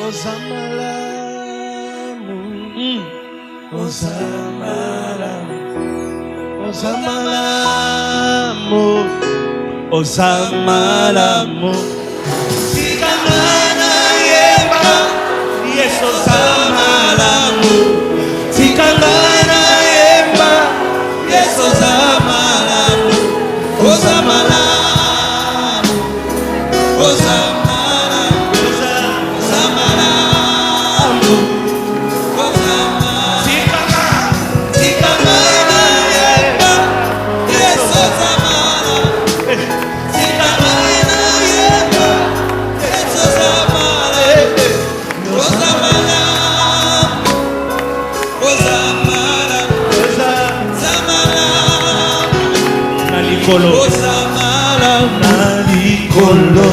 Ozamalamu, Ozamalamu, Ozamalamu, Ozamalamu. Tikangana yeba, yes Ozamalamu. Tikangana yeba, yes Ozamalamu, Ozamalamu, Ozamalamu. Nalikolo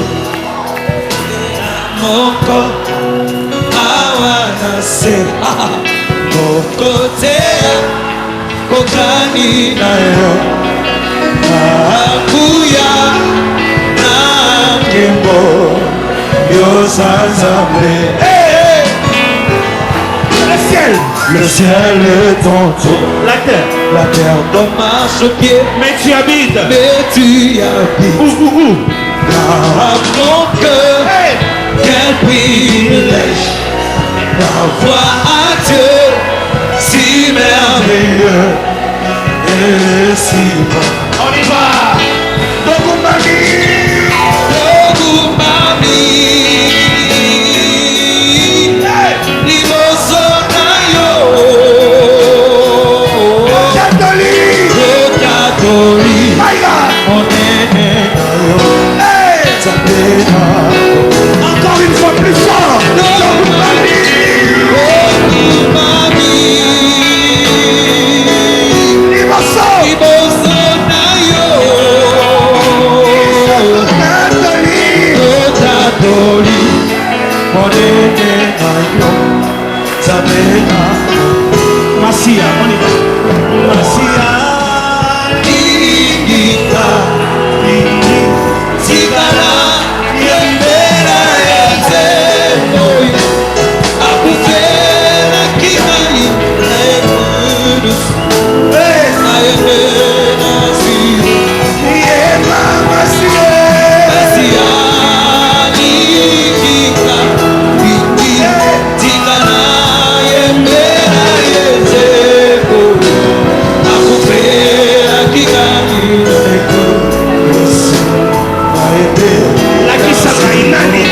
moko awanase mokotea kokani nayo akuya nangembo yosazambe. Le ciel est ton tour, la terre t'en marche au pied, mais tu habites, où? Dans mon cœur, quel privilège d'avoir un Dieu si merveilleux et si bon. On y va. Encore une fois plus fort. Masia, on y va. Masia, Ingita, Tigala, Yembera, Yemoi, Abukela, Kimani, Naemunus, Naemena, Yema, Masia, Masia, Ingita, Tigala, Yembera, Yemoi, Abukela, Kimani, la kisa nani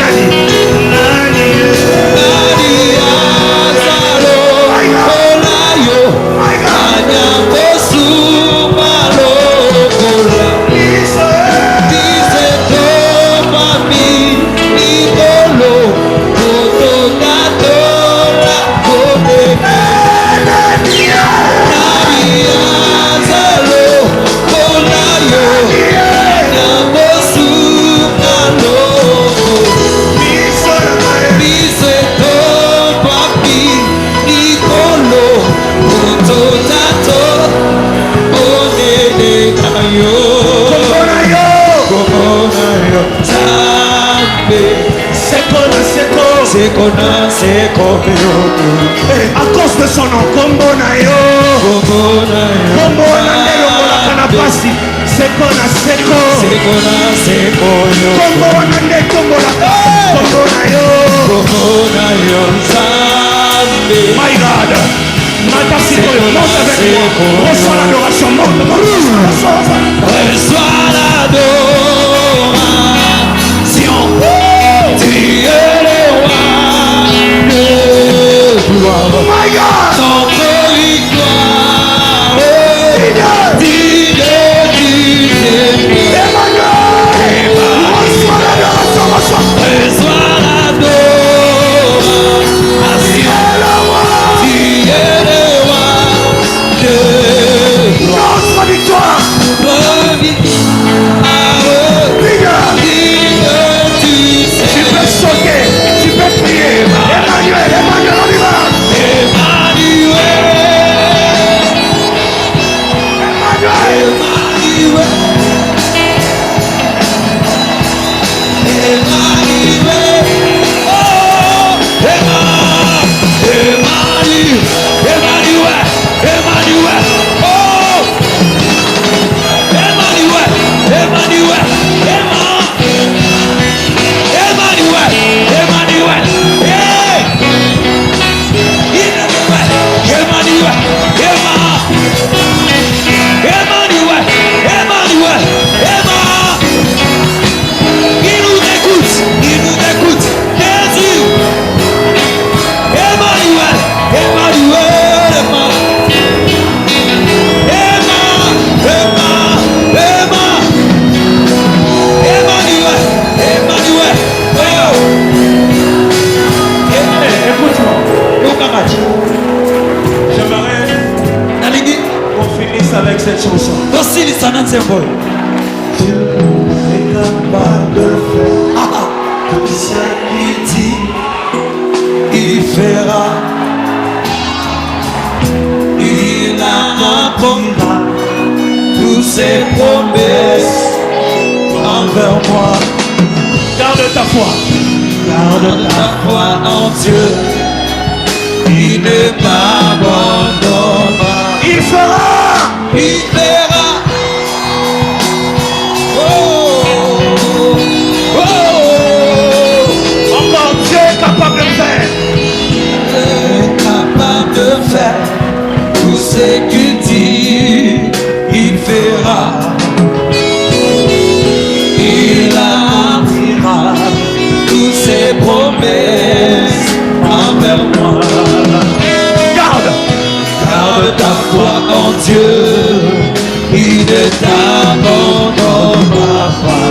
azalo olayo anyabosu malokola dice tomami nikolo kotokatola kodeka nani azalo olayo anyabosu à cause de son nom, Kombonayo, Kombonayo, Kanapasi, Sekona, Seko, Kombonayo, Kombonayo, my God, Matasiko, monte avec moi, reçois l'adoration, monte, reçois l'adoration, tu es le roi. My God, notre victoire, reçois l'adoration, tu es le roi de notre victoire. chanson. Aussi, il s'en a un symbole. Dieu est capable de faire tout ce qu'il dit, il fera. Il accomplira toutes ses promesses envers moi. Garde ta foi. Garde ta foi en Dieu. Il ne m'abandonne pas. Il fera. Il fera. Encore Dieu est capable de faire. Dieu est capable de faire tout ce qu'il dit, il fera. Il accomplira toutes ses promesses envers moi. Garde ta foi en Dieu, il ne t'abandonnera pas.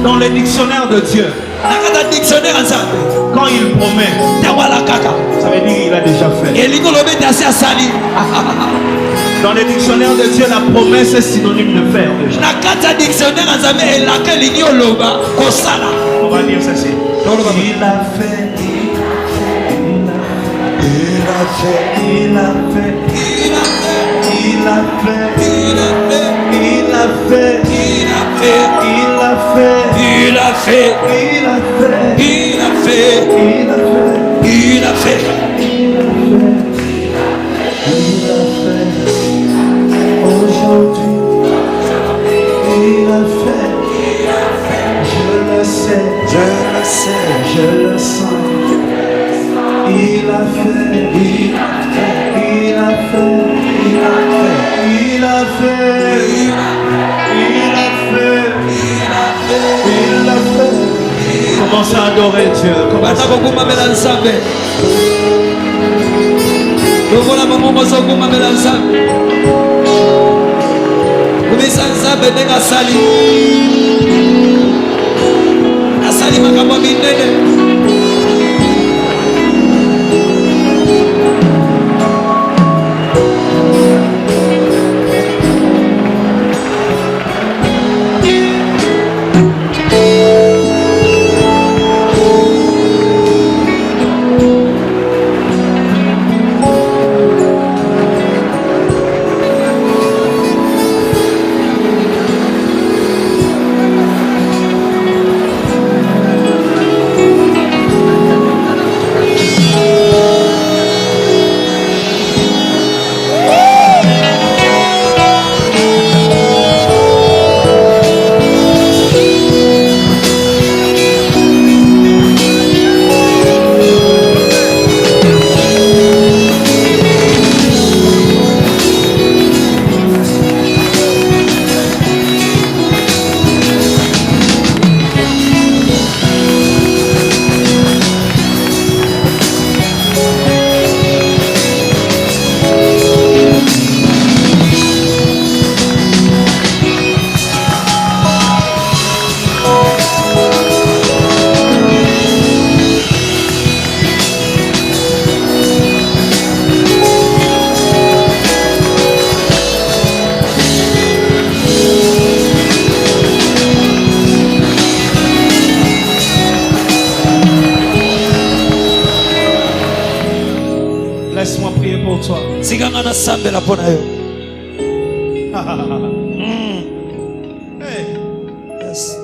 Dans les dictionnaires de Dieu, quand il promet, ça veut dire qu'il a déjà fait. Dans les dictionnaires de Dieu, la promesse est synonyme de faire déjà. On va dire ceci. Il a fait. Il a fait. Il a fait. Il a fait. Il a fait. Il a fait. Il a fait. Il a fait. Il a fait. Il a fait. Il a fait. Il a fait. Il a fait. Aujourd'hui, il a fait. Je le sais. Je le sais. Je le sens. Il a fait. Il a fait. Il a fait. Il a fait. Il a fait. Il a fait. Il l'a fait. Commence à adorer Dieu. Commence à Laisse-moi prier pour toi. Yes. Hey. Yes.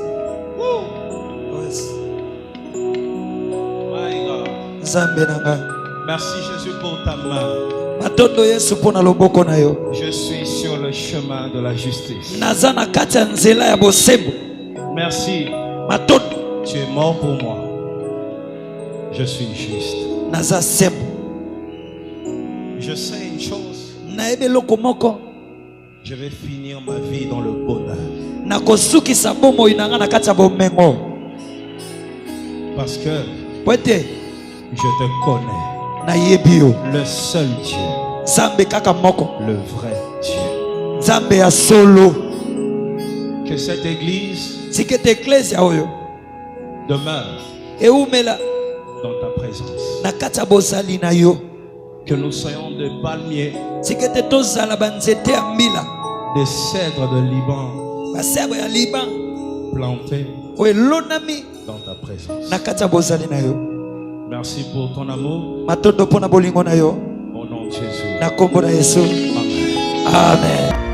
Woo. Yes. Merci Jésus pour ta main. Je suis sur le chemin de la justice. Merci. Tu es mort pour moi. Je suis juste. Je sais une chose. Je vais finir ma vie dans le bonheur. Parce que je te connais. Le seul Dieu. Le vrai Dieu. Que cette église demeure dans ta présence. Que nous soyons des palmiers, des cèdres de Liban plantés dans ta présence. Merci pour ton amour. Au nom de Jésus. Amen.